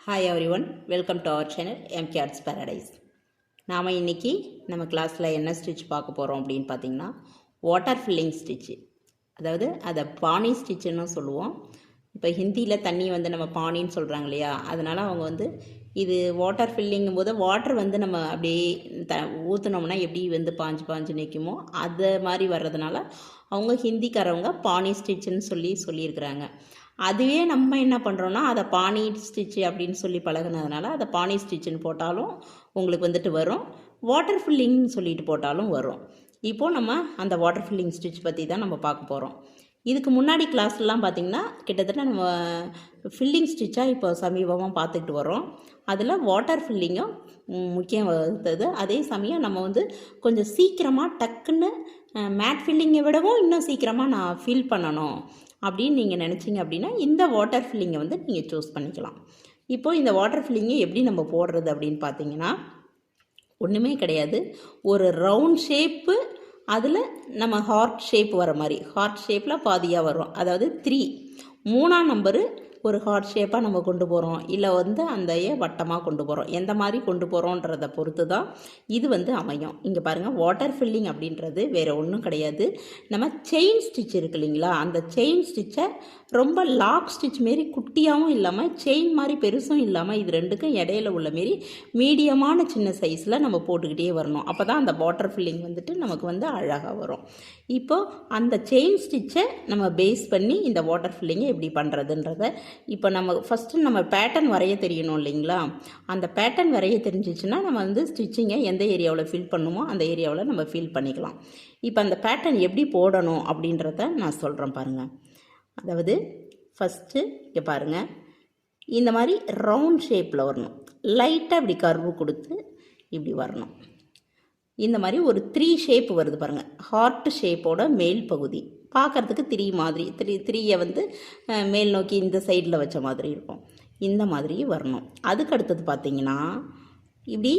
Hi everyone, welcome to our channel MK Arts Paradise. நாம் இன்றைக்கி நம்ம கிளாஸில் என்ன ஸ்டிச் பார்க்க போகிறோம் அப்படின்னு பார்த்தீங்கன்னா, வாட்டர் ஃபில்லிங் ஸ்டிச்சு. அதாவது அதை பானி ஸ்டிச்சுன்னு சொல்லுவோம். இப்போ ஹிந்தியில் தண்ணி வந்து நம்ம பானின்னு சொல்கிறாங்க இல்லையா, அதனால் அவங்க இது வாட்டர் ஃபில்லிங்கும் போது வாட்டர் நம்ம அப்படியே ஊற்றுனோம்னா எப்படி பாஞ்சு பாஞ்சு நிற்குமோ அது மாதிரி வர்றதுனால அவங்க ஹிந்திக்காரவங்க பானி ஸ்டிச்சுன்னு சொல்லியிருக்கிறாங்க. அதுவே நம்ம என்ன பண்ணுறோன்னா அதை பானி ஸ்டிச்சு அப்படின்னு சொல்லி பழகினதுனால அதை பானி ஸ்டிச்சுன்னு போட்டாலும் உங்களுக்கு வரும், வாட்டர் ஃபில்லிங்னு சொல்லிட்டு போட்டாலும் வரும். இப்போது நம்ம அந்த வாட்டர் ஃபில்லிங் ஸ்டிச் பற்றி தான் நம்ம பார்க்க போகிறோம். இதுக்கு முன்னாடி கிளாஸ்லாம் பார்த்திங்கன்னா கிட்டத்தட்ட நம்ம ஃபில்லிங் ஸ்டிச்சாக இப்போ சமீபமாக பார்த்துக்கிட்டு வரோம். அதில் வாட்டர் ஃபில்லிங்கும் முக்கியம் வகுத்தது. அதே சமயம் நம்ம கொஞ்சம் சீக்கிரமாக டக்குன்னு மேட் ஃபில்லிங்கை விடவும் இன்னும் சீக்கிரமாக நான் ஃபில் பண்ணணும் அப்படின்னு நீங்கள் நினச்சிங்க அப்படின்னா இந்த வாட்டர் ஃபில்லிங்கை நீங்கள் சூஸ் பண்ணிக்கலாம். இப்போது இந்த வாட்டர் ஃபில்லிங்கை எப்படி நம்ம போடுறது அப்படின்னு பார்த்தீங்கன்னா, ஒன்றுமே கிடையாது. ஒரு ரவுண்ட் ஷேப்பு, அதில் நம்ம ஹார்ட் ஷேப் வர மாதிரி, ஹார்ட் ஷேப்பில் பாதியாக வரும். அதாவது 3 3ஆம் நம்பரு ஒரு ஹார்ட் ஷேப்பாக நம்ம கொண்டு போகிறோம், இல்லை அந்த வட்டமாக கொண்டு போகிறோம், எந்த மாதிரி கொண்டு போகிறோன்றதை பொறுத்து தான் இது அமையும். இங்கே பாருங்கள், வாட்டர் ஃபில்லிங் அப்படின்றது வேறு ஒன்றும் கிடையாது. நம்ம செயின் ஸ்டிச் இருக்கு இல்லைங்களா, அந்த செயின் ஸ்டிச்சை ரொம்ப லாக் ஸ்டிச் மாரி குட்டியாகவும் இல்லாமல் செயின் மாதிரி பெருசும் இல்லாமல் இது ரெண்டுக்கும் இடையில உள்ள மாரி மீடியமான சின்ன சைஸில் நம்ம போட்டுக்கிட்டே வரணும். அப்போ தான் அந்த வாட்டர் ஃபில்லிங் நமக்கு அழகாக வரும். இப்போது அந்த செயின் ஸ்டிச்சை நம்ம பேஸ் பண்ணி இந்த வாட்டர் ஃபில்லிங்கை எப்படி பண்ணுறதுன்றத இப்போ நம்ம ஃபஸ்ட்டு நம்ம பேட்டர்ன் வரைய தெரியணும் இல்லைங்களா. அந்த பேட்டர்ன் வரைய தெரிஞ்சிச்சுன்னா நம்ம ஸ்டிச்சிங்கை எந்த ஏரியாவில் ஃபில் பண்ணுமோ அந்த ஏரியாவில் நம்ம ஃபில் பண்ணிக்கலாம். இப்போ அந்த பேட்டர்ன் எப்படி போடணும் அப்படின்றத நான் சொல்கிறேன் பாருங்கள். அதாவது ஃபஸ்ட்டு இங்கே பாருங்கள், இந்த மாதிரி ரவுண்ட் ஷேப்பில் வரணும், லைட்டாக இப்படி கர்வு கொடுத்து இப்படி வரணும். இந்த மாதிரி ஒரு 3 ஷேப் வருது பாருங்கள், ஹார்ட் ஷேப்போட மேல் பகுதி பார்க்குறதுக்கு 3 மாதிரி 3 மேல் நோக்கி இந்த சைடில் வச்ச மாதிரி இருக்கும். இந்த மாதிரி வரணும். அதுக்கு அடுத்தது பார்த்திங்கன்னா இப்படி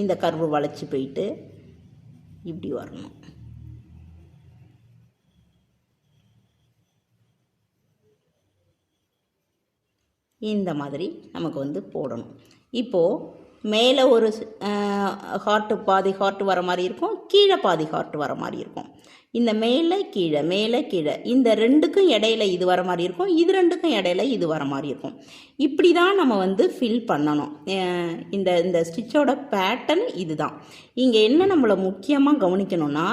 இந்த கர்வு வளைச்சி போயிட்டு இப்படி வரணும். இந்த மாதிரி நமக்கு போடணும். இப்போது மேலே ஒரு பாதி ஹார்ட் வர மாதிரி இருக்கும், கீழே பாதி ஹார்ட் வர மாதிரி இருக்கும். இந்த மேலே கீழே இந்த ரெண்டுக்கும் இடையில இது வர மாதிரி இருக்கும், இது ரெண்டுக்கும் இடையில இது வர மாதிரி இருக்கும். இப்படி தான் நம்ம ஃபில் பண்ணணும். இந்த ஸ்டிச்சோட பேட்டர்ன் இது தான். இங்கே என்ன நம்மளை முக்கியமாக கவனிக்கணும்னா,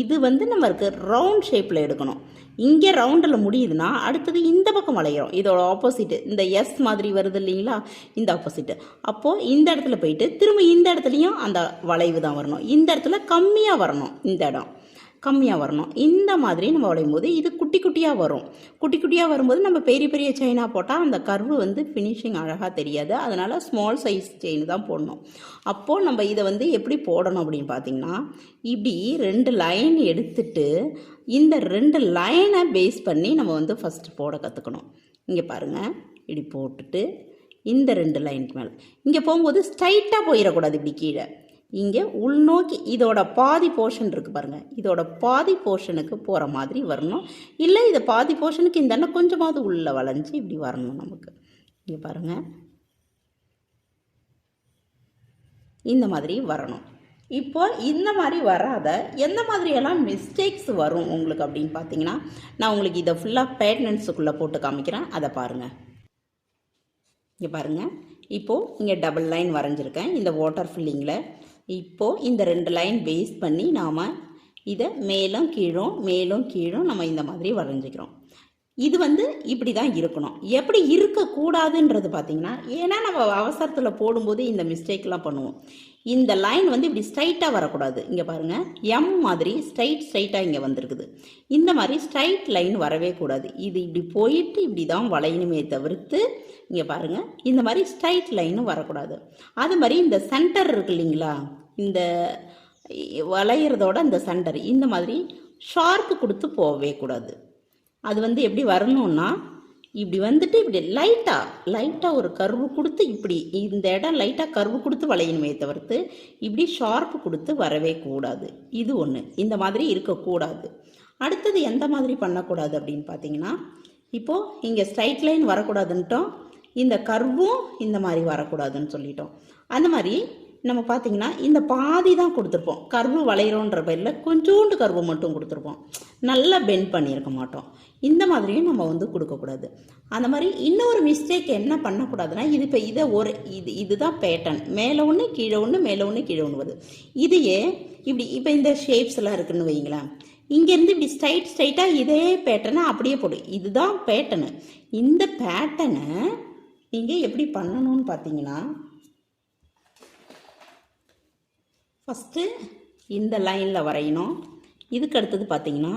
இது நம்மளுக்கு ரவுண்ட் ஷேப்பில் எடுக்கணும். இங்கே ரவுண்டில் முடியுதுன்னா அடுத்தது இந்த பக்கம் வளைகிறோம், இதோட ஆப்போசிட்டு இந்த எஸ் மாதிரி வருது இல்லைங்களா, இந்த ஆப்போசிட்டு. அப்போது இந்த இடத்துல போயிட்டு திரும்ப இந்த இடத்துலையும் அந்த வளைவு தான் வரணும். இந்த இடத்துல கம்மியாக வரணும், இந்த இடம் கம்மியாக வரணும். இந்த மாதிரி நம்ம வளையும் போது இது குட்டி குட்டியாக வரும். குட்டி குட்டியாக வரும்போது நம்ம பெரிய பெரிய செயினாக போட்டால் அந்த கர்வு ஃபினிஷிங் அழகாக தெரியாது. அதனால் ஸ்மால் சைஸ் செயின் தான் போடணும். அப்போது நம்ம இதை எப்படி போடணும் அப்படின்னு பார்த்திங்கன்னா, இப்படி 2 லைன் எடுத்துட்டு இந்த 2 லைனை பேஸ் பண்ணி நம்ம ஃபஸ்ட்டு போட கற்றுக்கணும். இங்கே பாருங்கள், இப்படி போட்டுட்டு இந்த 2 லைனுக்கு மேலே இங்கே போகும்போது ஸ்ட்ரைட்டாக போயிடக்கூடாது. இப்படி கீழே இங்கே உள்நோக்கி இதோட பாதி போர்ஷன் இருக்குது பாருங்கள், இதோட பாதி போர்ஷனுக்கு போகிற மாதிரி வரணும். இல்லை இதை பாதி போர்ஷனுக்கு இந்த எண்ணெய் கொஞ்சமாவது உள்ளே வளைஞ்சி இப்படி வரணும் நமக்கு. இங்கே பாருங்கள், இந்த மாதிரி வரணும். இப்போ இந்த மாதிரி வராத எந்த மாதிரியெல்லாம் மிஸ்டேக்ஸ் வரும் உங்களுக்கு அப்படின்னு பார்த்தீங்கன்னா, நான் உங்களுக்கு இதை ஃபுல்லாக பேட்டர்ன்ஸுக்குள்ளே போட்டு காமிக்கிறேன், அதை பாருங்கள். இங்கே பாருங்கள், இப்போது இங்கே டபுள் லைன் வரைஞ்சிருக்கேன் இந்த வாட்டர் ஃபில்லிங்கில். இப்போது இந்த 2 லைன் பேஸ் பண்ணி நாம் இதை மேலும் கீழும் நம்ம இந்த மாதிரி வரைஞ்சிக்கிறோம். இது இப்படி தான் இருக்கணும். எப்படி இருக்கக்கூடாதுன்றது பார்த்திங்கன்னா, ஏன்னா நம்ம அவசரத்தில் போடும்போது இந்த மிஸ்டேக்லாம் பண்ணுவோம். இந்த லைன் இப்படி ஸ்ட்ரைட்டாக வரக்கூடாது. இங்கே பாருங்கள், எம் மாதிரி ஸ்ட்ரைட்டாக இங்கே வந்திருக்குது. இந்த மாதிரி ஸ்ட்ரைட் லைன் வரவே கூடாது. இது இப்படி போயிட்டு இப்படி தான் வளையணுமே தவிர்த்து, இங்கே பாருங்கள், இந்த மாதிரி ஸ்ட்ரைட் லைனும் வரக்கூடாது. அது மாதிரி இந்த சென்டர் இருக்கு இல்லைங்களா, இந்த வளையிறதோட இந்த சென்டர் இந்த மாதிரி ஷார்ப்பு கொடுத்து போகவே கூடாது. அது எப்படி வரணும்னா, இப்படி இப்படி லைட்டாக ஒரு கர்வு கொடுத்து இப்படி இந்த இடம் லைட்டாக கர்வு கொடுத்து வளையணுமே தவிர்த்து இப்படி ஷார்ப்பு கொடுத்து வரவே கூடாது. இது ஒன்று, இந்த மாதிரி இருக்கக்கூடாது. அடுத்தது எந்த மாதிரி பண்ணக்கூடாது அப்படின்னு பார்த்தீங்கன்னா, இப்போது இங்கே ஸ்ட்ரைட் லைன் வரக்கூடாதுன்ட்டோம், இந்த கர்வும் இந்த மாதிரி வரக்கூடாதுன்னு சொல்லிட்டோம். அந்த மாதிரி நம்ம பார்த்திங்கன்னா இந்த பாதி தான் கொடுத்துருப்போம். கர்வு வளைகிறோன்ற பேரில் கொஞ்சோண்டு கர்வு மட்டும் கொடுத்துருப்போம், நல்லா பெண்ட் பண்ணியிருக்க மாட்டோம். இந்த மாதிரியும் நம்ம வந்து கொடுக்கக்கூடாது. அந்த மாதிரி இன்னொரு மிஸ்டேக் என்ன பண்ணக்கூடாதுன்னா, இது இப்போ இதை இதுதான் பேட்டர்ன், மேலே ஒன்று கீழே ஒன்று மேலே ஒன்று கீழே ஒன்று வருது. இதையே இப்படி இப்போ இந்த ஷேப்ஸ் எல்லாம் இருக்குன்னு வைங்களேன், இங்கேருந்து இப்படி ஸ்ட்ரைட்டாக இதே பேட்டர்னை அப்படியே போடு. இதுதான் பேட்டர்னு. இந்த பேட்டர்னை நீங்கள் எப்படி பண்ணணும்னு பார்த்தீங்கன்னா, ஃபஸ்ட்டு இந்த லைனில் வரையணும். இதுக்கு அடுத்தது பார்த்தீங்கன்னா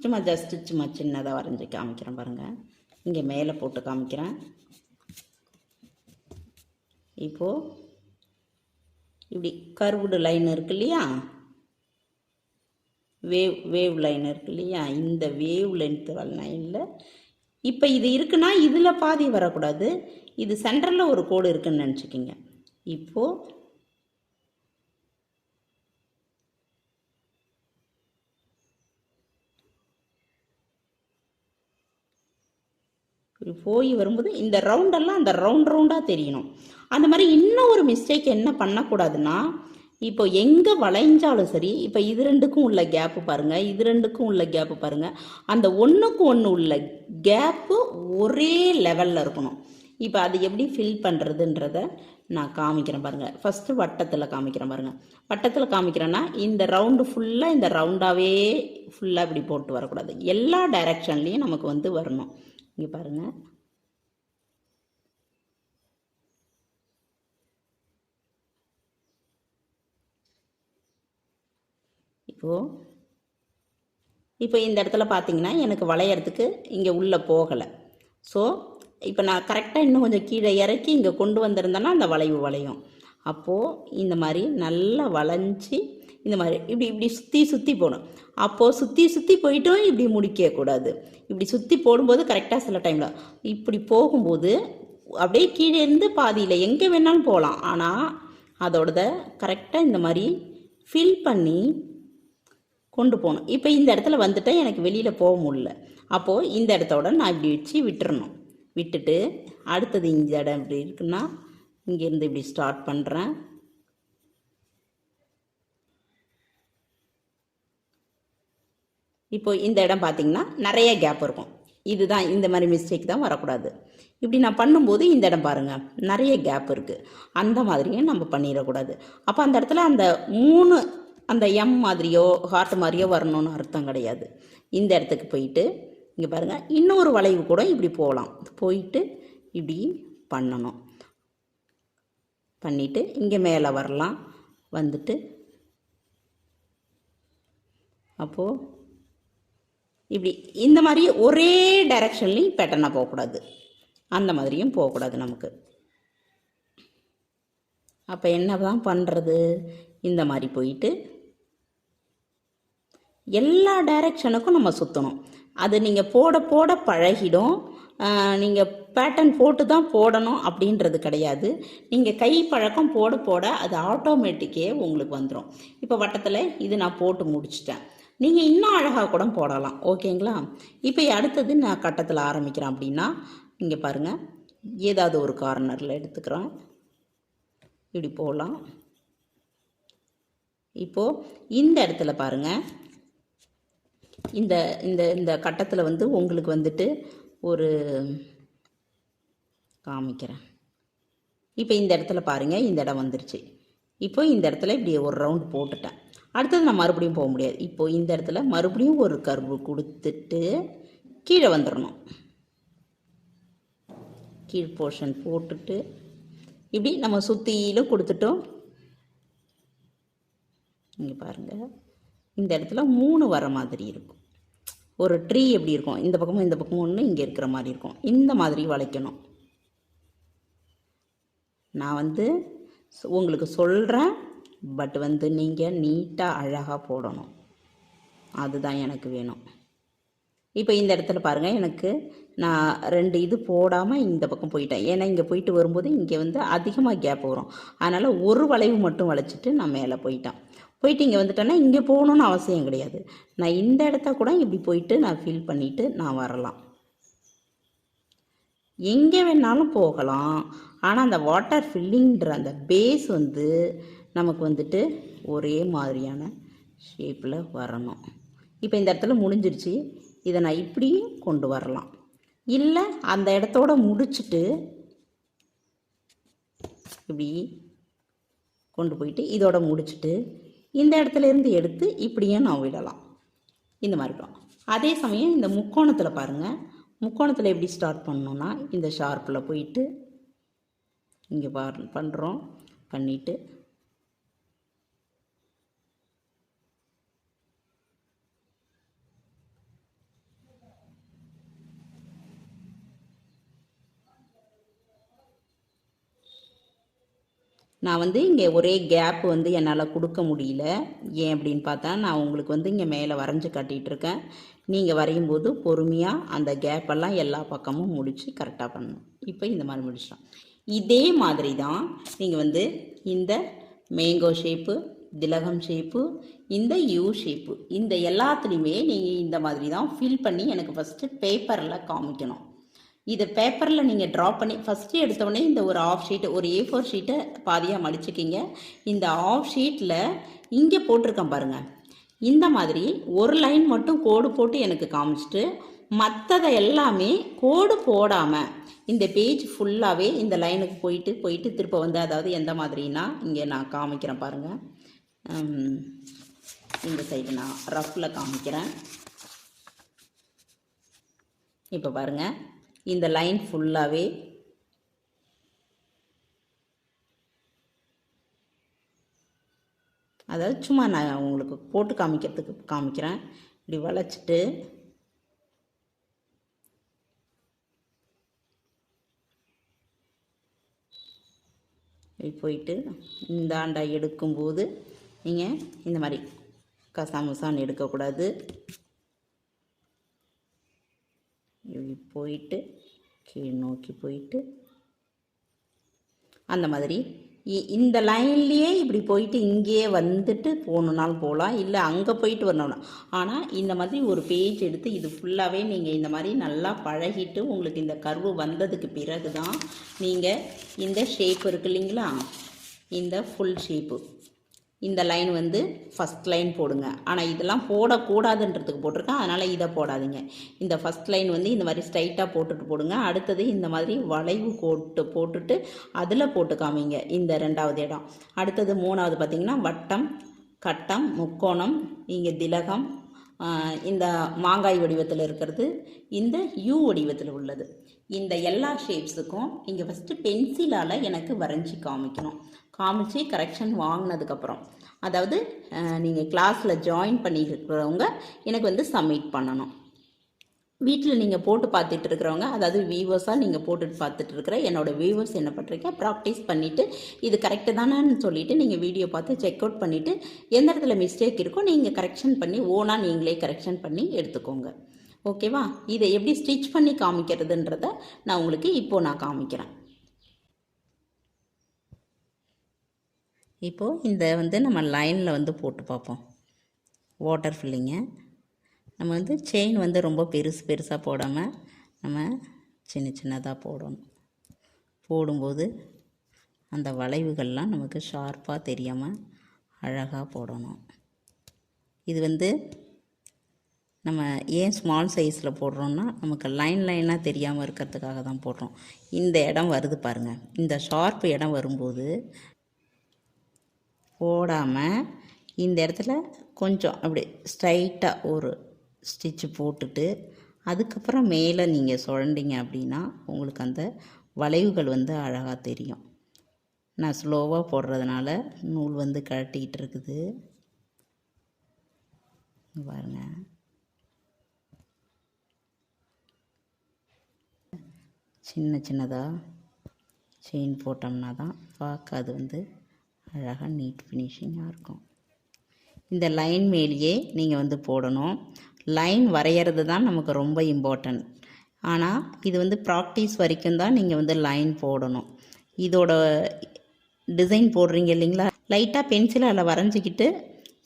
சும்மா சின்னதாக வரைஞ்சி காமிக்கிறேன் பாருங்கள். இங்கே மேலே போட்டு காமிக்கிறேன். இப்போது இப்படி கர்வுடு லைன் இருக்கு இல்லையா, வேவ் லைன் இருக்கு இல்லையா, இந்த வேவ் லென்த் லைனில் இப்போ இது இருக்குன்னா இதில் பாதி வரக்கூடாது, இது சென்டரில் ஒரு கோடு இருக்குன்னு நினச்சிக்கிங்க. இப்போது போய் வரும்போது இந்த ரவுண்டெல்லாம் அந்த ரவுண்டாக தெரியணும். அந்த மாதிரி இன்னும் ஒரு மிஸ்டேக் என்ன பண்ணக்கூடாதுன்னா, இப்போ எங்கே வளைஞ்சாலும் சரி, இப்போ இது ரெண்டுக்கும் உள்ள கேப்பு பாருங்கள், இது ரெண்டுக்கும் உள்ள கேப்பு பாருங்கள், அந்த ஒன்றுக்கு ஒன்று உள்ள கேப்பு ஒரே லெவலில் இருக்கணும். இப்போ அது எப்படி ஃபில் பண்ணுறதுன்றத நான் காமிக்கிறேன் பாருங்கள். ஃபஸ்ட்டு வட்டத்தில் காமிக்கிறேன் பாருங்கள். வட்டத்தில் காமிக்கிறேன்னா இந்த ரவுண்டு ஃபுல்லாக இந்த ரவுண்டாகவே ஃபுல்லாக இப்படி போட்டு வரக்கூடாது, எல்லா டைரக்ஷன்லேயும் நமக்கு வந்து வரணும். இங்கே பாருங்கள், இப்போ இந்த இடத்துல பார்த்தீங்கன்னா எனக்கு வளையறதுக்கு இங்கே உள்ளே போகலை. ஸோ இப்போ நான் கரெக்டாக இன்னும் கொஞ்சம் கீழே இறக்கி இங்கே கொண்டு வந்திருந்தேன்னா அந்த வளைவு வளையும். அப்போது இந்த மாதிரி நல்லா வளைஞ்சி இந்த மாதிரி இப்படி சுற்றி போகணும். அப்போது சுற்றி போயிட்டும் இப்படி முடிக்கக்கூடாது. இப்படி சுற்றி போடும்போது கரெக்டாக சில டைமில் இப்படி போகும்போது அப்படியே கீழே இருந்து பாதியில் எங்கே வேணாலும் போகலாம். ஆனால் அதோட கரெக்டாக இந்த மாதிரி ஃபில் பண்ணி கொண்டு போகணும். இப்போ இந்த இடத்துல வந்துட்டால் எனக்கு வெளியில் போக முடியல. அப்போது இந்த இடத்தோட நான் இப்படி வச்சு விட்டுறணும். விட்டுட்டு அடுத்தது இந்த இடம் இப்படி இருக்குன்னா இங்கேருந்து இப்படி ஸ்டார்ட் பண்ணுறேன். இப்போ இந்த இடம் பார்த்திங்கன்னா நிறைய கேப் இருக்கும். இதுதான் இந்த மாதிரி மிஸ்டேக் தான் வரக்கூடாது. இப்படி நான் பண்ணும்போது இந்த இடம் பாருங்கள் நிறைய கேப் இருக்குது, அந்த மாதிரியும் நம்ம பண்ணிடக்கூடாது. அப்போ அந்த இடத்துல அந்த 3 அந்த எம் மாதிரியோ ஹார்ட் மாதிரியோ வரணும்னு அர்த்தம் கிடையாது. இந்த இடத்துக்கு போயிட்டு இங்கே பாருங்கள் இன்னொரு வளைவு கூட இப்படி போகலாம், போயிட்டு இப்படி பண்ணணும். பண்ணிவிட்டு இங்கே மேலே வரலாம், வந்துட்டு அப்போது இப்படி இந்த மாதிரி ஒரே டைரக்ஷன்லேயும் பேட்டர்னாக போகக்கூடாது, அந்த மாதிரியும் போகக்கூடாது நமக்கு. அப்போ என்ன தான் பண்ணுறது, இந்த மாதிரி போயிட்டு எல்லா டைரக்ஷனுக்கும் நம்ம சுற்றணும். அது நீங்கள் போட பழகிடும். நீங்கள் பேட்டர்ன் போட்டு தான் போடணும் அப்படின்றது கிடையாது. நீங்கள் கை பழக்கம் போட அது ஆட்டோமேட்டிக்கே உங்களுக்கு வந்துடும். இப்போ வட்டத்தில் இது நான் போட்டு முடிச்சிட்டேன். நீங்கள் இன்னும் அழகாக கூட போடலாம். ஓகேங்களா? இப்போ அடுத்தது நான் கட்டத்தில் ஆரம்பிக்கிறேன் அப்படின்னா இங்கே பாருங்கள், ஏதாவது ஒரு கார்னரில் எடுத்துக்கிறேன், இப்படி போகலாம். இப்போது இந்த இடத்துல பாருங்கள், இந்த இந்த இந்த கட்டத்தில் வந்து உங்களுக்கு வந்துட்டு ஒரு காமிக்கிறேன். இப்போ இந்த இடத்துல பாருங்கள், இந்த இடம் வந்துருச்சு. இப்போ இந்த இடத்துல இப்படி ஒரு ரவுண்ட் போட்டுட்டேன். அடுத்தது நான் மறுபடியும் போக முடியாது. இப்போது இந்த இடத்துல மறுபடியும் ஒரு கர்வு கொடுத்துட்டு கீழே வந்துடணும். கீழ் போர்ஷன் போட்டுட்டு இப்படி நம்ம சுற்றிலும் கொடுத்துட்டோம். இங்கே பாருங்கள், இந்த இடத்துல 3 வர மாதிரி இருக்கும். ஒரு ட்ரீ எப்படி இருக்கும், இந்த பக்கமும் இந்த பக்கமும் ஒன்று இங்கே இருக்கிற மாதிரி இருக்கும். இந்த மாதிரி வளைக்கணும். நான் வந்து உங்களுக்கு சொல்கிறேன், பட் வந்து நீங்கள் நீட்டாக அழகாக போடணும், அதுதான் எனக்கு வேணும். இப்போ இந்த இடத்துல பாருங்கள், எனக்கு நான் 2 இது போடாமல் இந்த பக்கம் போயிட்டேன். ஏன்னா இங்கே போயிட்டு வரும்போது இங்கே வந்து அதிகமாக கேப் வரும். அதனால் ஒரு வளைவு மட்டும் வளைச்சிட்டு நான் மேலே போயிட்டேன். போயிட்டு இங்கே வந்துட்டேன்னா இங்கே போகணுன்னு அவசியம் கிடையாது. நான் இந்த இடத்த கூட இப்படி போயிட்டு நான் ஃபில் பண்ணிவிட்டு நான் வரலாம். எங்கே வேணாலும் போகலாம். ஆனால் அந்த வாட்டர் ஃபில்லிங்கிற அந்த பேஸ் வந்து நமக்கு வந்துட்டு ஒரே மாதிரியான ஷேப்பில் வரணும். இப்போ இந்த இடத்துல முடிஞ்சிருச்சு. இதை நான் இப்படியும் கொண்டு வரலாம். இல்லை அந்த இடத்தோட முடிச்சுட்டு இப்படி கொண்டு போயிட்டு இதோட முடிச்சுட்டு இந்த இடத்துல இருந்து எடுத்து இப்படியும் நான் விடலாம். இந்த மாதிரி இருக்கும். அதே சமயம் இந்த முக்கோணத்தில் பாருங்கள், முக்கோணத்தில் எப்படி ஸ்டார்ட் பண்ணணும்னா இந்த ஷார்ப்பில் போயிட்டு இங்கே பண்ணுறோம், பண்ணிவிட்டு நான் வந்து இங்கே ஒரே கேப் வந்து என்னால் கொடுக்க முடியல. ஏன் அப்படின்னு பார்த்தா நான் உங்களுக்கு வந்து இங்கே மேலே வரைஞ்சி காட்டிகிட்ருக்கேன். நீங்கள் வரையும் போது பொறுமையாக அந்த கேப்பெல்லாம் எல்லா பக்கமும் முடித்து கரெக்டாக பண்ணணும். இப்போ இந்த மாதிரி முடிச்சிட்டோம். இதே மாதிரி தான் நீங்கள் வந்து இந்த மேங்கோ ஷேப்பு, திலகம் ஷேப்பு, இந்த யூ ஷேப்பு, இந்த எல்லாத்துலேயுமே நீங்கள் இந்த மாதிரி தான் ஃபில் பண்ணி எனக்கு ஃபஸ்ட்டு பேப்பரில் காமிக்கணும். இதை பேப்பரில் நீங்கள் ட்ரா பண்ணி ஃபஸ்ட்டு எடுத்தோடனே இந்த ஒரு ஆஃப் ஷீட்டு, ஒரு A4 ஷீட்டை பாதியாக மடிச்சுக்கிங்க. இந்த ஆஃப் ஷீட்டில் இங்கே போட்டிருக்கேன் பாருங்கள், இந்த மாதிரி ஒரு லைன் மட்டும் கோடு போட்டு எனக்கு காமிச்சிட்டு மற்றதை எல்லாமே கோடு போடாமல் இந்த பேஜ் ஃபுல்லாகவே இந்த லைனுக்கு போயிட்டு திருப்ப வந்து, அதாவது எந்த மாதிரினா இங்கே நான் காமிக்கிறேன் பாருங்கள். இந்த சைடு நான் ரஃப்பில் காமிக்கிறேன். இப்போ பாருங்கள், இந்த லைன் ஃபுல்லாகவே அதாவது சும்மா நான் உங்களுக்கு போட்டு காமிக்கிறதுக்கு காமிக்கிறேன். இப்படி வளைச்சிட்டு இப்படி போயிட்டு இந்த ஆண்டா எடுக்கும்போது நீங்கள் இந்த மாதிரி கசாமுசான்னு எடுக்கக்கூடாது. இப்படி போயிட்டு கீழ் நோக்கி போயிட்டு அந்த மாதிரி இந்த லைன்லேயே இப்படி போயிட்டு இங்கேயே வந்துட்டு போகணுன்னாலும் போகலாம், இல்லை அங்கே போயிட்டு வரணும். ஆனால் இந்த மாதிரி ஒரு பேஜ் எடுத்து இது ஃபுல்லாகவே நீங்கள் இந்த மாதிரி நல்லா பழகிட்டு உங்களுக்கு இந்த கர்வு வந்ததுக்கு பிறகு தான் நீங்கள் இந்த ஷேப் இருக்கு இல்லைங்களா, இந்த ஃபுல் ஷேப்பு, இந்த லைன் வந்து ஃபஸ்ட் லைன் போடுங்க. ஆனால் இதெல்லாம் போடக்கூடாதுன்றதுக்கு போட்டிருக்கேன், அதனால் இதை போடாதீங்க. இந்த ஃபஸ்ட் லைன் வந்து இந்த மாதிரி ஸ்ட்ரைட்டாக போடுங்க. அடுத்தது இந்த மாதிரி வளைவு போட்டுட்டு அதில் போட்டு காமிங்க இந்த 2வது இடம். அடுத்தது 3வது பார்த்திங்கன்னா வட்டம், கட்டம், முக்கோணம், இங்கே திலகம், இந்த மாங்காய் வடிவத்தில் இருக்கிறது, இந்த யூ வடிவத்தில் உள்ளது. இந்த எல்லா ஷேப்ஸுக்கும் இங்கே ஃபஸ்ட்டு பென்சிலால் எனக்கு வரைஞ்சி காமிக்கணும். காமிச்சு கரெக்ஷன் வாங்கினதுக்கப்புறம், அதாவது நீங்கள் கிளாஸில் ஜாயின் பண்ணியிருக்கிறவங்க எனக்கு வந்து சப்மிட் பண்ணணும். வீட்டில் நீங்கள் போட்டு பார்த்துட்டு இருக்கிறவங்க, அதாவது வியூவர்ஸாக நீங்கள் போட்டுட்டு பார்த்துட்டு இருக்கிற என்னோடய வியூவர்ஸ் என்ன பண்ணுறீங்க, ப்ராக்டிஸ் பண்ணிவிட்டு இது கரெக்டு தானேன்னு சொல்லிவிட்டு நீங்கள் வீடியோ பார்த்து செக் அவுட் பண்ணிவிட்டு எந்த இடத்துல மிஸ்டேக் இருக்கோ நீங்கள் கரெக்ஷன் பண்ணி ஓனாக நீங்களே கரெக்ஷன் பண்ணி எடுத்துக்கோங்க. ஓகேவா? இதை எப்படி ஸ்டிச் பண்ணி காமிக்கிறதுன்றத நான் உங்களுக்கு இப்போது நான் காமிக்கிறேன். இப்போது இந்த வந்து நம்ம லைனில் வந்து போட்டு பார்ப்போம். வாட்டர் ஃபில்லிங்கு நம்ம வந்து செயின் வந்து ரொம்ப பெருசாக போடாமல் நம்ம சின்னதாக போடணும். போடும்போது அந்த வளைவுகள்லாம் நமக்கு ஷார்ப்பாக தெரியாமல் அழகாக போடணும். இது வந்து நம்ம ஏன் ஸ்மால் சைஸில் போடுறோன்னா நமக்கு லைனாக தெரியாமல் இருக்கிறதுக்காக தான் போடுறோம். இந்த இடம் வருது பாருங்கள், இந்த ஷார்ப் இடம் வரும்போது போடாமல் இந்த இடத்துல கொஞ்சம் அப்படி ஸ்ட்ரைட்டாக ஒரு ஸ்டிச்சு போட்டுட்டு அதுக்கப்புறம் மேலே நீங்கள் சுழண்டிங்க அப்படின்னா உங்களுக்கு அந்த வளைவுகள் வந்து அழகாக தெரியும். நான் ஸ்லோவாக போடுறதுனால நூல் வந்து கழட்டிக்கிட்டு இருக்குது பாருங்க. சின்னதாக செயின் போட்டோம்னா தான் பார்க்க அது வந்து அழகாக நீட் ஃபினிஷிங்காக இருக்கும். இந்த லைன் மேலேயே நீங்கள் வந்து போடணும். லைன் வரைகிறது தான் நமக்கு ரொம்ப இம்பார்ட்டன்ட். ஆனால் இது வந்து ப்ராக்டிஸ் வரைக்கும் தான் நீங்கள் வந்து லைன் போடணும். இதோட டிசைன் போடுறீங்க இல்லைங்களா, லைட்டாக பென்சிலால் வரைஞ்சிக்கிட்டு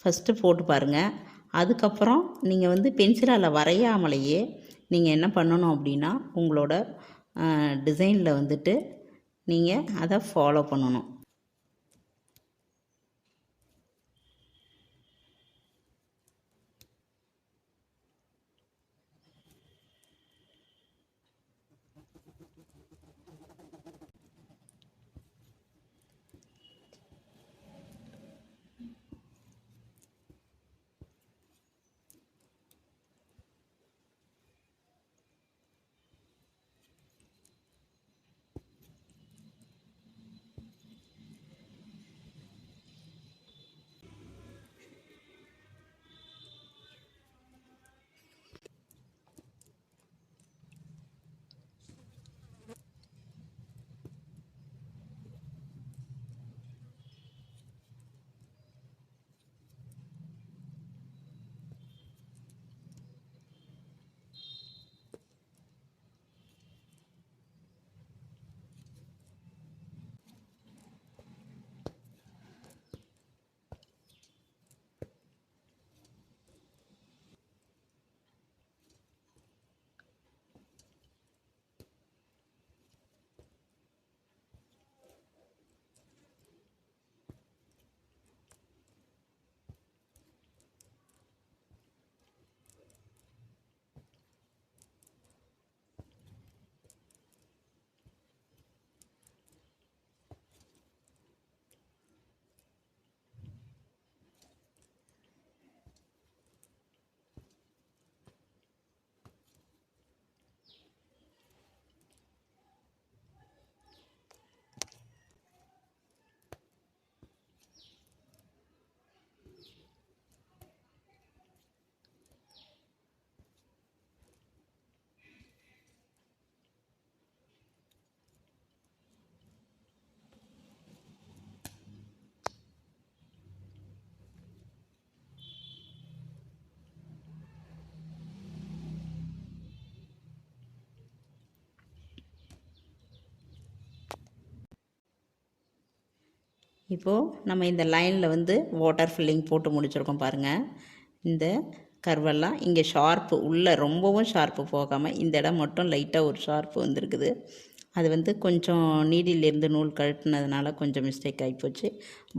ஃபஸ்ட்டு போட்டு பாருங்கள். அதுக்கப்புறம் நீங்கள் வந்து பென்சிலால் வரையாமலேயே நீங்கள் என்ன பண்ணணும் அப்படின்னா உங்களோட டிசைனில் வந்துட்டு நீங்கள் அதை ஃபாலோ பண்ணணும். இப்போது நம்ம இந்த லைனில் வந்து வாட்டர் ஃபில்லிங் போட்டு முடிச்சிருக்கோம் பாருங்கள். இந்த கர்வெல்லாம் இங்கே ஷார்ப்பு உள்ளே ரொம்பவும் ஷார்ப்பு போகாமல் இந்த இடம் மட்டும் லைட்டாக ஒரு ஷார்ப்பு வந்திருக்குது. அது வந்து கொஞ்சம் நீடிலிருந்து நூல் கழட்டினதுனால கொஞ்சம் மிஸ்டேக் ஆகிப்போச்சு.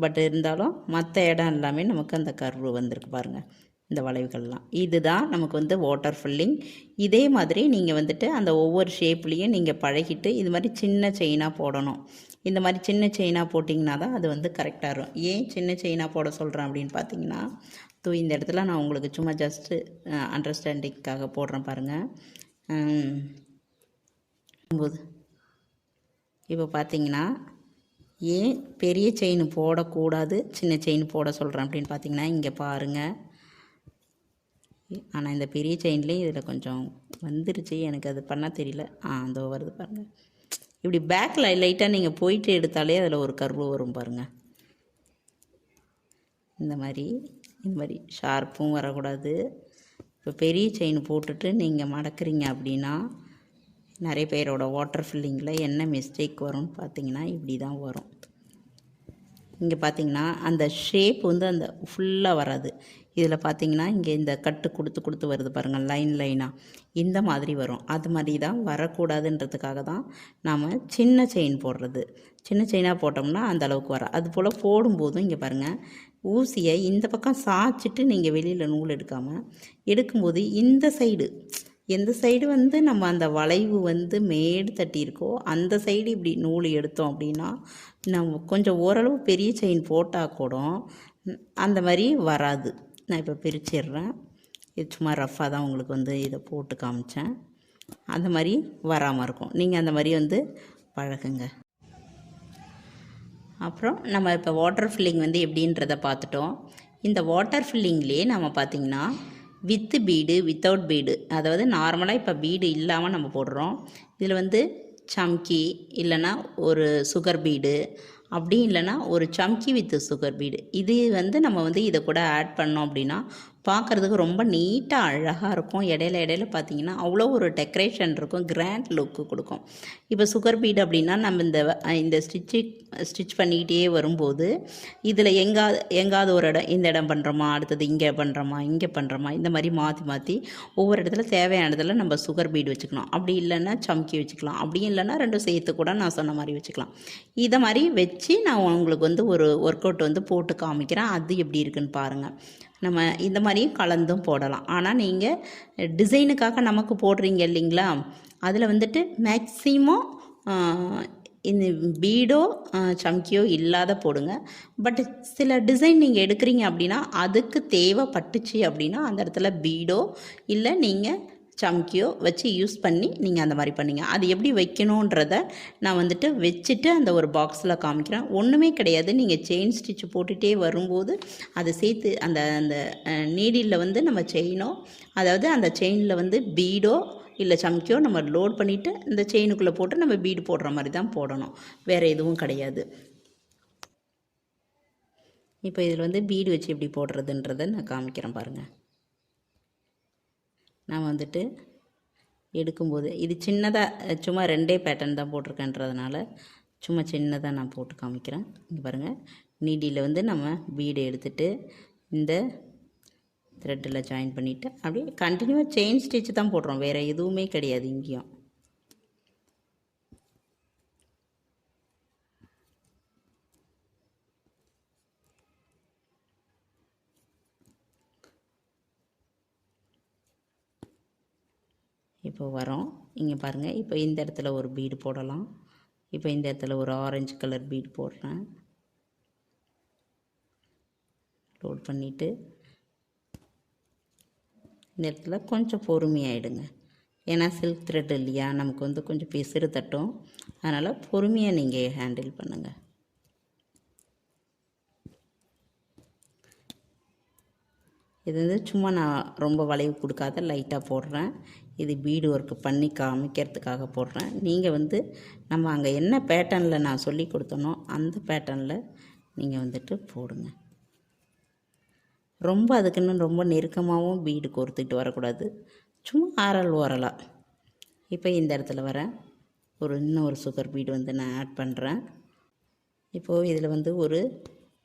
பட் இருந்தாலும் மற்ற இடம் எல்லாமே நமக்கு அந்த கர்வு வந்திருக்கு பாருங்கள், இந்த வளைவுகள்லாம். இதுதான் நமக்கு வந்து வாட்டர் ஃபில்லிங். இதே மாதிரி நீங்கள் வந்துட்டு அந்த ஒவ்வொரு ஷேப்லேயும் நீங்கள் பழகிட்டு இது மாதிரி சின்ன செயினாக போடணும். இந்த மாதிரி சின்ன செயினாக போட்டிங்கன்னா தான் அது வந்து கரெக்டாக இருக்கும். ஏன் சின்ன செயினாக போட சொல்கிறேன் அப்படின்னு பார்த்தீங்கன்னா, இந்த இடத்துல நான் உங்களுக்கு சும்மா ஜஸ்ட்டு அண்டர்ஸ்டாண்டிங்காக போடுறேன் பாருங்கள். இப்போ பார்த்தீங்கன்னா ஏன் பெரிய செயின் போடக்கூடாது சின்ன செயின் போட சொல்கிறேன் அப்படின்னு பார்த்தீங்கன்னா, இங்கே பாருங்கள். ஆனால் இந்த பெரிய செயின்லேயும் இதில் கொஞ்சம் வந்துருச்சு, எனக்கு அது பண்ணால் தெரியல. அதோ வருது பாருங்கள். இப்படி பேக்கில் லைட்டாக நீங்கள் போயிட்டு எடுத்தாலே அதில் ஒரு கர்வு வரும் பாருங்கள். இந்த மாதிரி ஷார்ப்பும் வரக்கூடாது. இப்போ பெரிய செயின் போட்டுட்டு நீங்கள் மடக்குறீங்க அப்படின்னா நிறைய பேரோட வாட்டர் ஃபில்லிங்கில் என்ன மிஸ்டேக் வரும்னு பார்த்தீங்கன்னா இப்படி தான் வரும். இங்கே பார்த்தீங்கன்னா அந்த ஷேப் வந்து அந்த ஃபுல்லாக வராது. இதில் பார்த்தீங்கன்னா இங்கே இந்த கட்டு கொடுத்து வருது பாருங்கள், லைனாக இந்த மாதிரி வரும். அது மாதிரி தான் வரக்கூடாதுன்றதுக்காக தான் நாம் சின்ன செயின் போடுறது. சின்ன செயினாக போட்டோம்னா அந்த அளவுக்கு வரும். அது போல் போடும்போதும் இங்கே பாருங்கள், ஊசியை இந்த பக்கம் சாய்ச்சிட்டு நீங்கள் வெளியில் நூல் எடுக்கும்போது இந்த சைடு எந்த சைடு வந்து நம்ம அந்த வளைவு வந்து மேடு தட்டியிருக்கோ அந்த சைடு இப்படி நூல் எடுத்தோம் அப்படின்னா நம்ம கொஞ்சம் ஓரளவு பெரிய செயின் போட்டால் கூட அந்த மாதிரி வராது. நான் இப்போ பிரிச்சிடுறேன். இது சும்மா ரஃப்பாக தான் உங்களுக்கு வந்து இதை போட்டு காமிச்சேன். அந்த மாதிரி வராமல் இருக்கும். நீங்கள் அந்த மாதிரி வந்து பழகுங்க. அப்புறம் நம்ம இப்போ வாட்டர் ஃபில்லிங் வந்து எப்படின்றத பார்த்துட்டோம். இந்த வாட்டர் ஃபில்லிங்லேயே நம்ம பார்த்திங்கன்னா வித்து பீடு வித்தவுட் பீடு, அதாவது நார்மலாக இப்போ பீடு இல்லாமல் நம்ம போடுறோம். இதில் வந்து சம்கி இல்லைன்னா ஒரு சுகர் பீடு, அப்படி இல்லைன்னா ஒரு சம்கி வித் சுகர் பீடு. இது வந்து நம்ம வந்து இதை கூட ஆட் பண்ணோம் அப்படின்னா பார்க்குறதுக்கு ரொம்ப நீட்டாக அழகாக இருக்கும். இடையில பார்த்தீங்கன்னா அவ்வளோ ஒரு டெக்கரேஷன் இருக்கும், கிராண்ட் லுக்கு கொடுக்கும். இப்போ சுகர் பீட் அப்படின்னா நம்ம இந்த ஸ்டிச் பண்ணிக்கிட்டே வரும்போது இதில் எங்காவது ஒரு இடம் இந்த இடம் பண்ணுறோமா, அடுத்தது இங்கே பண்ணுறோமா இந்த மாதிரி மாற்றி ஒவ்வொரு இடத்துல தேவையான இடத்துல நம்ம சுகர் பீட் வச்சுக்கணும். அப்படி இல்லைன்னா சம்கி வச்சுக்கலாம், அப்படியும் இல்லைன்னா ரெண்டும் சேர்த்து கூட நான் சொன்ன மாதிரி வச்சுக்கலாம். இதை மாதிரி வச்சு நான் உங்களுக்கு வந்து ஒரு ஒர்க் அவுட் வந்து போட்டு காமிக்கிறேன். அது எப்படி இருக்குன்னு பாருங்கள். நம்ம இந்த மாதிரியும் கலந்தும் போடலாம். ஆனால் நீங்கள் டிசைனுக்காக நமக்கு போடுறீங்க இல்லைங்களா, அதில் வந்துட்டு மேக்ஸிமம் இந்த பீடோ சம்கியோ இல்லாத போடுங்க. பட் சில டிசைன் நீங்கள் எடுக்கிறீங்க அப்படின்னா அதுக்கு தேவைப்பட்டுச்சு அப்படின்னா அந்த இடத்துல பீடோ இல்லை நீங்கள் சம்கியோ வச்சு யூஸ் பண்ணி நீங்கள் அந்த மாதிரி பண்ணிங்க. அது எப்படி வைக்கணுன்றத நான் வந்துட்டு வச்சுட்டு அந்த ஒரு பாக்ஸில் காமிக்கிறேன். ஒன்றுமே கிடையாது, நீங்கள் செயின் ஸ்டிச் போட்டுகிட்டே வரும்போது அதை சேர்த்து அந்த அந்த நீடிலில் வந்து நம்ம செயினோ, அதாவது அந்த செயினில் வந்து பீடோ இல்லை சம்கியோ நம்ம லோட் பண்ணிவிட்டு இந்த செயினுக்குள்ளே போட்டு நம்ம பீடு போடுற மாதிரி தான் போடணும், வேறு எதுவும் கிடையாது. இப்போ இதில் வந்து பீடு வச்சு எப்படி போடுறதுன்றதை நான் காமிக்கிறேன் பாருங்கள். நான் வந்துட்டு எடுக்கும்போது இது சின்னதாக சும்மா 2 பேட்டர்ன் தான் போட்டிருக்கேன்றதுனால சும்மா சின்னதாக நான் போட்டு காமிக்கிறேன். இங்கே பாருங்கள், நீடியில் வந்து நம்ம பீடு எடுத்துகிட்டு இந்த த்ரெட்டில் ஜாயின் பண்ணிவிட்டு அப்படியே கண்டினியூவாக செயின் ஸ்டிச் தான் போடுறோம், வேறு எதுவுமே கிடையாது இங்கேயும். இப்போ வரோம், இங்கே பாருங்கள். இப்போ இந்த இடத்துல ஒரு பீடு போடலாம். இப்போ இந்த இடத்துல ஒரு ஆரஞ்சு கலர் பீடு போடுறேன். லோட் பண்ணிவிட்டு இந்த இடத்துல கொஞ்சம் பொறுமையாகிடுங்க. ஏன்னா சில்க் த்ரெட் இல்லையா, நமக்கு வந்து கொஞ்சம் பிசுறு தட்டும். அதனால் பொறுமையாக நீங்கள் ஹேண்டில் பண்ணுங்கள். இது வந்து சும்மா நான் ரொம்ப வளைவு கொடுக்காத லைட்டாக போடுறேன். இது பீடு ஒர்க்கு பண்ணி காமிக்கிறதுக்காக போடுறேன். நீங்கள் வந்து நம்ம அங்கே என்ன பேட்டர்னில் நான் சொல்லி கொடுத்தனோ அந்த பேட்டர்னில் நீங்கள் வந்துட்டு போடுங்க. ரொம்ப அதுக்குன்னு ரொம்ப நெருக்கமாகவும் பீடு கோர்த்துக்கிட்டு வரக்கூடாது, சும்மா ஆரல் ஓரலாக. இப்போ இந்த இடத்துல வர இன்னொரு சுகர் பீடு வந்து நான் ஆட் பண்ணுறேன். இப்போது இதில் வந்து ஒரு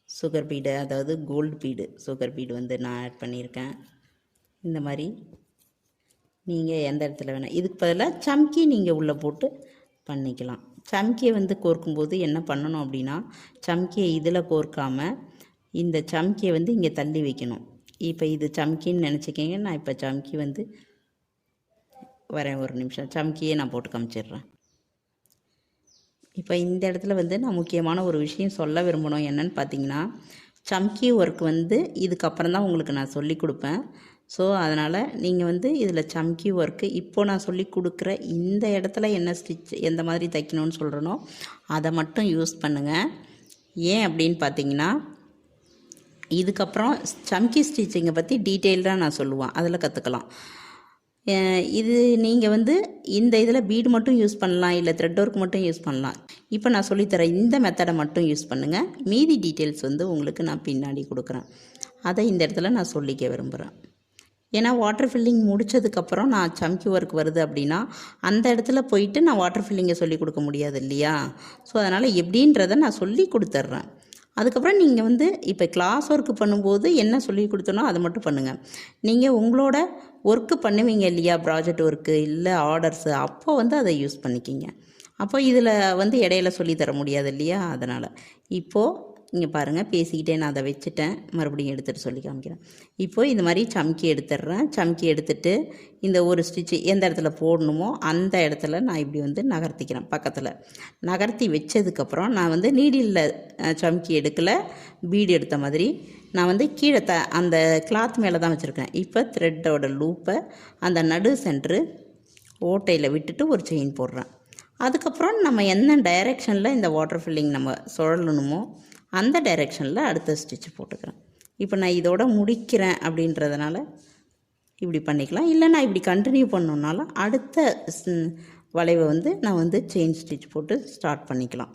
சுகர் பீடு, அதாவது கோல்டு பீடு சுகர் பீடு வந்து நான் ஆட் பண்ணியிருக்கேன். இந்த மாதிரி நீங்கள் எந்த இடத்துல வேணால், இதுக்கு பதிலாக சம்கி நீங்கள் உள்ளே போட்டு பண்ணிக்கலாம். சம்கியை வந்து கோர்க்கும்போது என்ன பண்ணணும் அப்படின்னா, சம்கியை இதில் கோர்க்காமல் இந்த சம்கியை வந்து இங்கே தள்ளி வைக்கணும். இப்போ இது சம்கின்னு நினச்சிக்கிங்க. நான் இப்போ சம்கி வந்து வரேன், ஒரு நிமிஷம் சம்கியே நான் போட்டு காமிச்சிடுறேன். இப்போ இந்த இடத்துல வந்து நான் முக்கியமான ஒரு விஷயம் சொல்ல விரும்பணும். என்னன்னு பார்த்தீங்கன்னா, சம்கி ஒர்க் வந்து இதுக்கப்புறம் தான் உங்களுக்கு நான் சொல்லி கொடுப்பேன். ஸோ அதனால் நீங்கள் வந்து இதில் சம்கி ஒர்க்கு இப்போது நான் சொல்லி கொடுக்குற இந்த இடத்துல என்ன ஸ்டிச் எந்த மாதிரி தைக்கணும்னு சொல்கிறனோ அதை மட்டும் யூஸ் பண்ணுங்கள். ஏன் அப்படின்னு பார்த்தீங்கன்னா, இதுக்கப்புறம் சம்கி ஸ்டிச்சிங்கை பற்றி டீட்டெயில்டாக நான் சொல்லுவேன், அதில் கற்றுக்கலாம். இது நீங்கள் வந்து இந்த இதில் பீடு மட்டும் யூஸ் பண்ணலாம், இல்லை த்ரெட் ஒர்க் மட்டும் யூஸ் பண்ணலாம். இப்போ நான் சொல்லித்தரேன் இந்த மெத்தடை மட்டும் யூஸ் பண்ணுங்கள். மீதி டீட்டெயில்ஸ் வந்து உங்களுக்கு நான் பின்னாடி கொடுக்குறேன். அதை இந்த இடத்துல நான் சொல்லிக்க விரும்புகிறேன். ஏன்னா வாட்டர் ஃபில்லிங் முடித்ததுக்கப்புறம் நான் சம்கி ஒர்க் வருது அப்படின்னா அந்த இடத்துல போயிட்டு நான் வாட்டர் ஃபில்லிங்கை சொல்லி கொடுக்க முடியாது இல்லையா. ஸோ அதனால் எப்படின்றத நான் சொல்லி கொடுத்துட்றேன். அதுக்கப்புறம் நீங்கள் வந்து இப்போ கிளாஸ் ஒர்க்கு பண்ணும்போது என்ன சொல்லி கொடுத்தனோ அதை மட்டும் பண்ணுங்கள். நீங்கள் உங்களோட ஒர்க்கு பண்ணுவீங்க இல்லையா, ப்ராஜெக்ட் ஒர்க்கு இல்லை ஆர்டர்ஸு, அப்போ வந்து அதை யூஸ் பண்ணிக்கிங்க. அப்போ இதில் வந்து இடையில சொல்லித்தர முடியாது இல்லையா. அதனால் இப்போது இங்கே பாருங்கள், பேசிக்கிட்டே நான் அதை வச்சுட்டேன், மறுபடியும் எடுத்துகிட்டு சொல்லி காமிக்கிறேன். இப்போது இந்த மாதிரி சம்கி எடுத்துடுறேன். சம்கி எடுத்துகிட்டு இந்த ஒரு ஸ்டிச்சு எந்த இடத்துல போடணுமோ அந்த இடத்துல நான் இப்படி வந்து நகர்த்திக்கிறேன். பக்கத்தில் நகர்த்தி வச்சதுக்கப்புறம் நான் வந்து நீடிலில் சம்கி எடுக்கலை, பீடு எடுத்த மாதிரி நான் வந்து கீழே அந்த கிளாத் மேலே தான் வச்சுருக்கேன். இப்போ த்ரெட்டோட லூப்பை அந்த நடு சென்ட்ரு ஓட்டையில் விட்டுட்டு ஒரு செயின் போடுறேன். அதுக்கப்புறம் நம்ம என்ன டைரெக்ஷனில் இந்த வாட்டர் ஃபில்லிங் நம்ம சுழலணுமோ அந்த டைரெக்ஷனில் அடுத்த ஸ்டிச்சு போட்டுக்கிறேன். இப்போ நான் இதோட முடிக்கிறேன் அப்படின்றதுனால இப்படி பண்ணிக்கலாம். இல்லை நான் இப்படி கண்டினியூ பண்ணணுன்னாலும் அடுத்த வளைவை வந்து நான் வந்து செயின் ஸ்டிச் போட்டு ஸ்டார்ட் பண்ணிக்கலாம்.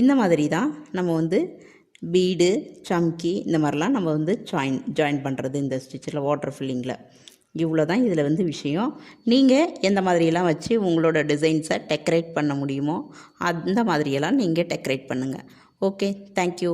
இந்த மாதிரி தான் நம்ம வந்து பீடு, சம்கி இந்த மாதிரிலாம் நம்ம வந்து ஜாயின் பண்ணுறது இந்த ஸ்டிச்சில் வாட்டர் ஃபில்லிங்கில். இவ்வளோ தான் இதில் வந்து விஷயம். நீங்கள் எந்த மாதிரியெல்லாம் வச்சு உங்களோட டிசைன்ஸை டெக்கரேட் பண்ண முடியுமோ அந்த மாதிரியெல்லாம் நீங்கள் டெக்கரேட் பண்ணுங்கள். Okay, thank you.